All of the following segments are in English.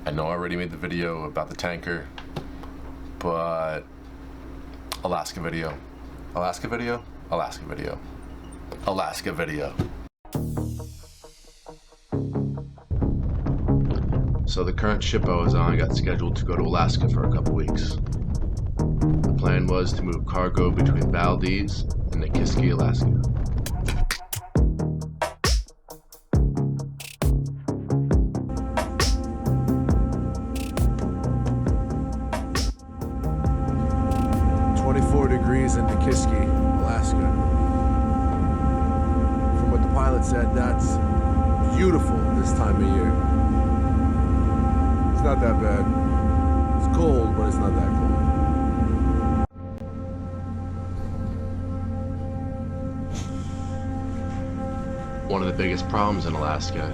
I know I already made the video about the tanker, but Alaska video. Alaska video? Alaska video. Alaska video. So the current ship I was on got scheduled to go to Alaska for a couple weeks. The plan was to move cargo between Valdez and Nikiski, Alaska. Degrees in Nikiski, Alaska. From what the pilot said, that's beautiful this time of year. It's not that bad. It's cold, but it's not that cold. One of the biggest problems in Alaska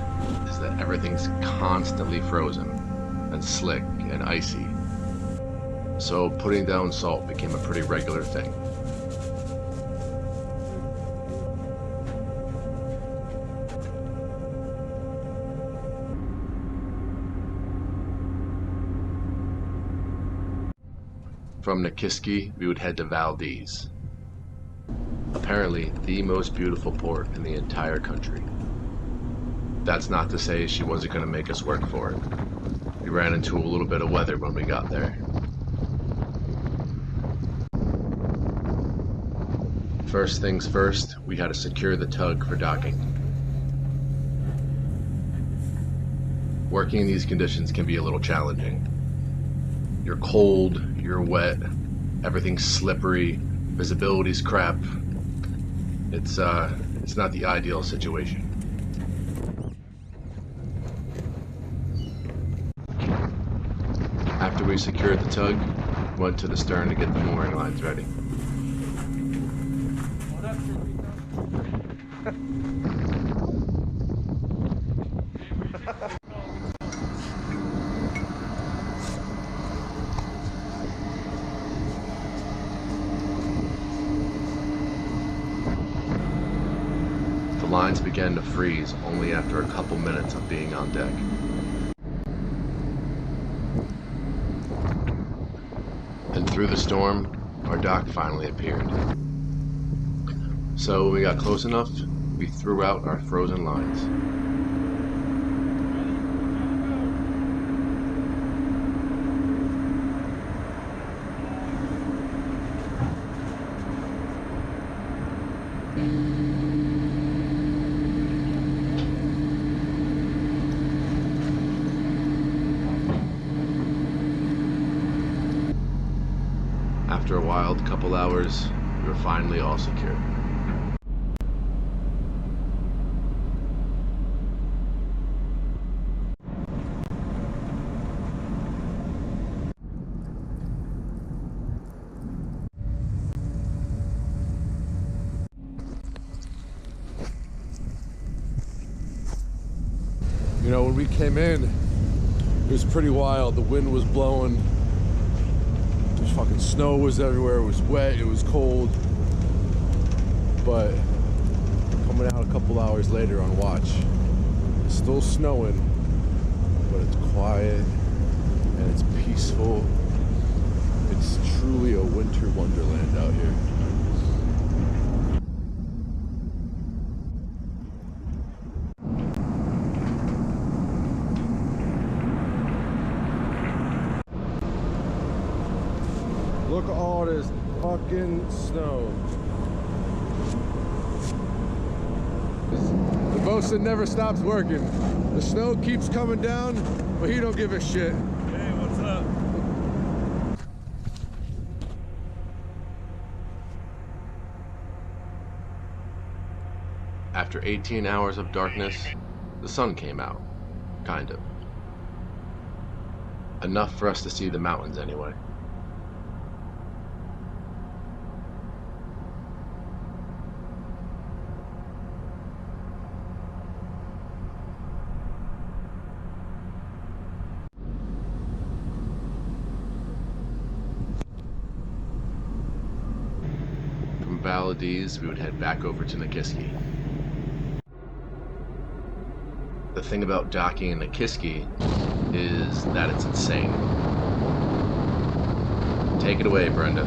is that everything's constantly frozen and slick and icy. So putting down salt became a pretty regular thing. From Nikiski, we would head to Valdez. Apparently, the most beautiful port in the entire country. That's not to say she wasn't going to make us work for it. We ran into a little bit of weather when we got there. First things first, we had to secure the tug for docking. Working in these conditions can be a little challenging. You're cold, you're wet, everything's slippery, visibility's crap. It's not the ideal situation. After we secured the tug, we went to the stern to get the mooring lines ready. The lines began to freeze only after a couple minutes of being on deck. And through the storm, our dock finally appeared. So when we got close enough, we threw out our frozen lines. After a wild couple hours, we were finally all secure. You know, when we came in, it was pretty wild. The wind was blowing. There's fucking snow was everywhere. It was wet. It was cold. But coming out a couple hours later on watch, it's still snowing, but it's quiet and it's peaceful. It's truly a winter wonderland out here. Look at all this fucking snow. The bosun never stops working. The snow keeps coming down, but he don't give a shit. Hey, what's up? After 18 hours of darkness, the sun came out. Kind of. Enough for us to see the mountains anyway. Valdez, we would head back over to Nikiski. The thing about docking in Nikiski is that it's insane. Take it away, Brenda.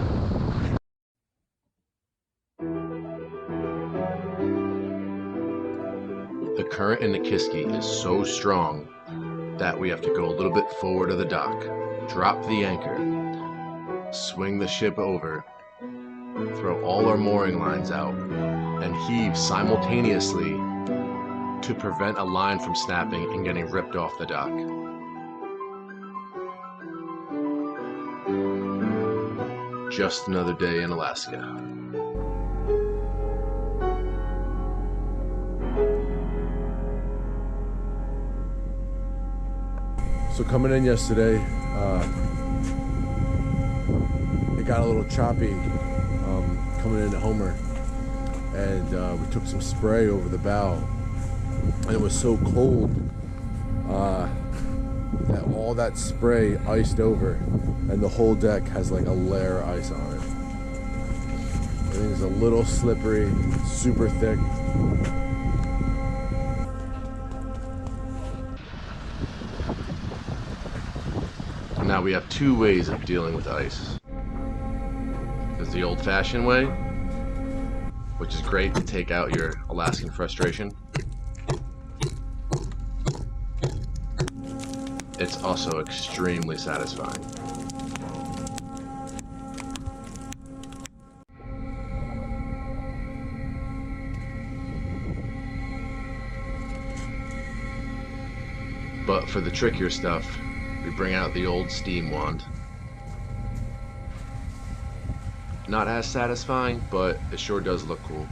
The current in Nikiski is so strong that we have to go a little bit forward of the dock, drop the anchor, swing the ship over, throw all our mooring lines out, and heave simultaneously to prevent a line from snapping and getting ripped off the dock. Just another day in Alaska. So coming in yesterday, it got a little choppy coming into Homer, and we took some spray over the bow, and it was so cold that all that spray iced over, and the whole deck has like a layer of ice on it. Everything's a little slippery, super thick. Now we have two ways of dealing with ice. There's the old-fashioned way, which is great to take out your Alaskan frustration. It's also extremely satisfying. But for the trickier stuff, we bring out the old steam wand. Not as satisfying, but it sure does look cool.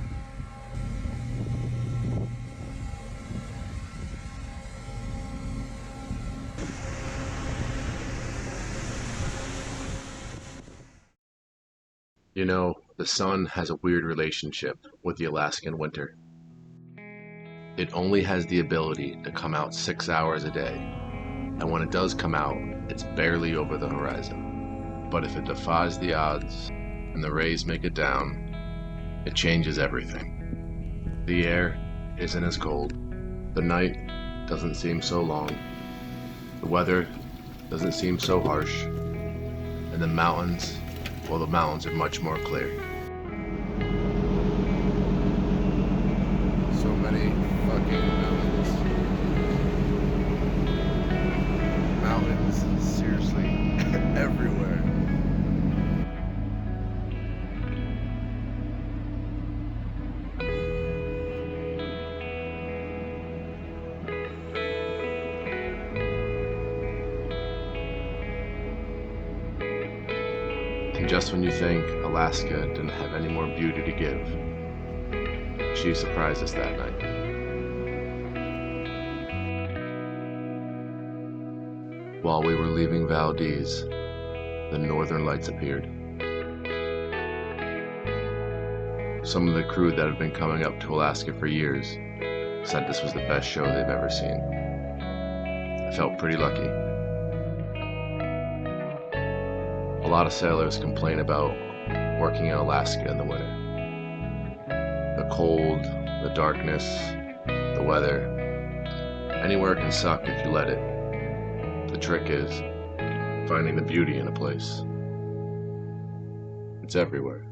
You know, the sun has a weird relationship with the Alaskan winter. It only has the ability to come out 6 hours a day, and when it does come out, it's barely over the horizon. But if it defies the odds, and the rays make it down, it changes everything. The air isn't as cold, the night doesn't seem so long, the weather doesn't seem so harsh, and the mountains, well, the mountains are much more clear. So many fucking mountains. Mountains, seriously, everywhere. And just when you think Alaska didn't have any more beauty to give, she surprised us that night. While we were leaving Valdez, the northern lights appeared. Some of the crew that have been coming up to Alaska for years said this was the best show they've ever seen. I felt pretty lucky. A lot of sailors complain about working in Alaska in the winter. The cold, the darkness, the weather. Anywhere can suck if you let it. The trick is finding the beauty in a place. It's everywhere.